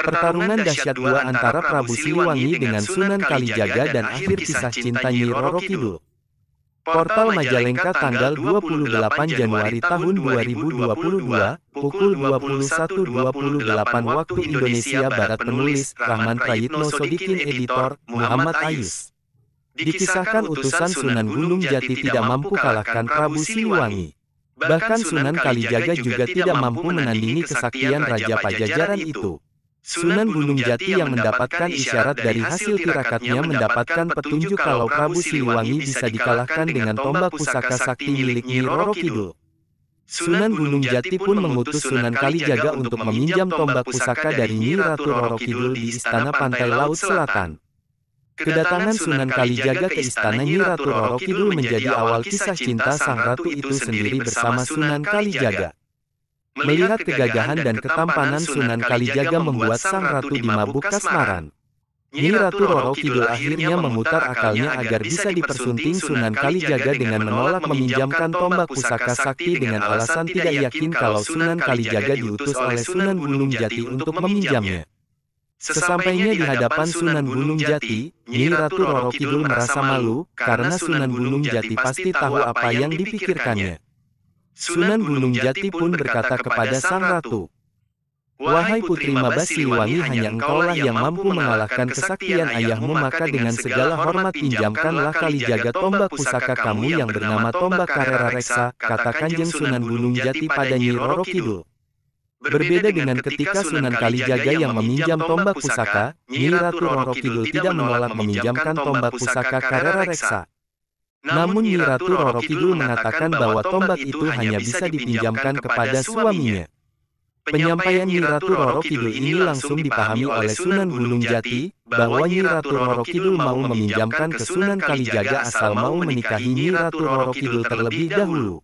Pertarungan dahsyat gua antara Prabu Siliwangi dengan Sunan Kalijaga dan akhir kisah cinta Nyi Roro Kidul. Portal Majalengka tanggal 28 Januari tahun 2022, pukul 21.28 waktu Indonesia Barat. Penulis, Rahman Prayitno Sodikin. Editor, Muhammad Ayus. Dikisahkan utusan Sunan Gunung Jati tidak mampu kalahkan Prabu Siliwangi. Bahkan Sunan Kalijaga juga tidak mampu menandingi kesaktian Raja Pajajaran itu. Sunan Gunung Jati yang mendapatkan isyarat dari hasil tirakatnya mendapatkan petunjuk kalau Prabu Siliwangi bisa dikalahkan dengan tombak pusaka sakti milik Nyi Roro Kidul. Sunan Gunung Jati pun mengutus Sunan Kalijaga untuk meminjam tombak pusaka dari Nyi Ratu Roro Kidul di Istana Pantai Laut Selatan. Kedatangan Sunan Kalijaga ke Istana Nyi Ratu Roro Kidul menjadi awal kisah cinta sang ratu itu sendiri bersama Sunan Kalijaga. Melihat kegagahan dan ketampanan Sunan Kalijaga membuat sang ratu dimabuk kasmaran. Nyi Ratu Roro Kidul akhirnya memutar akalnya agar bisa dipersunting Sunan Kalijaga dengan menolak meminjamkan tombak pusaka sakti dengan alasan tidak yakin kalau Sunan Kalijaga diutus oleh Sunan Gunung Jati untuk meminjamnya. Sesampainya di hadapan Sunan Gunung Jati, Nyi Ratu Roro Kidul merasa malu karena Sunan Gunung Jati pasti tahu apa yang dipikirkannya. Sunan Gunung Jati pun berkata kepada sang ratu, "Wahai Putri Maba Siliwangi, hanya engkaulah yang mampu mengalahkan kesaktian ayahmu, maka dengan segala hormat pinjamkanlah Kalijaga tombak pusaka kamu yang bernama tombak Karera Reksa," kata Kanjeng Sunan Gunung Jati pada Nyi Roro Kidul. Berbeda dengan ketika Sunan Kalijaga yang meminjam tombak pusaka, Nyi Ratu Roro Kidul tidak menolak meminjamkan tombak pusaka Karera Reksa. Namun Nyi Ratu Roro Kidul mengatakan bahwa tombak itu hanya bisa dipinjamkan kepada suaminya. Penyampaian Nyi Ratu Roro Kidul ini langsung dipahami oleh Sunan Gunung Jati, bahwa Nyi Ratu Roro Kidul mau meminjamkan ke Sunan Kalijaga asal mau menikahi Nyi Ratu Roro Kidul terlebih dahulu.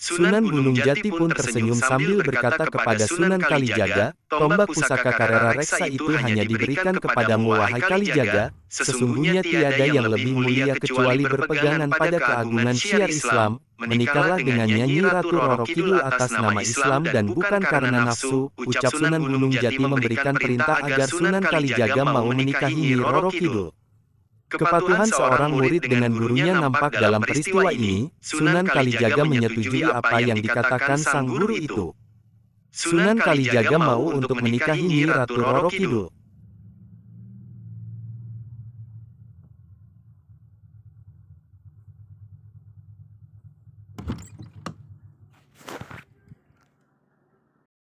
Sunan Gunung Jati pun tersenyum sambil berkata kepada Sunan Kalijaga, "Tombak pusaka Karera Reksa itu hanya diberikan kepadamu, wahai Kalijaga. Sesungguhnya tiada yang lebih mulia kecuali berpegangan pada keagungan syiar Islam. Menikahlah dengannya Nyi Ratu Roro Kidul atas nama Islam dan bukan karena nafsu," ucap Sunan Gunung Jati memberikan perintah agar Sunan Kalijaga mau menikahi Nyi Roro Kidul. Kepatuhan seorang murid dengan gurunya nampak dalam peristiwa ini. Sunan Kalijaga menyetujui apa yang dikatakan sang guru itu. Sunan Kalijaga mau untuk menikahi Nyi Ratu Roro Kidul.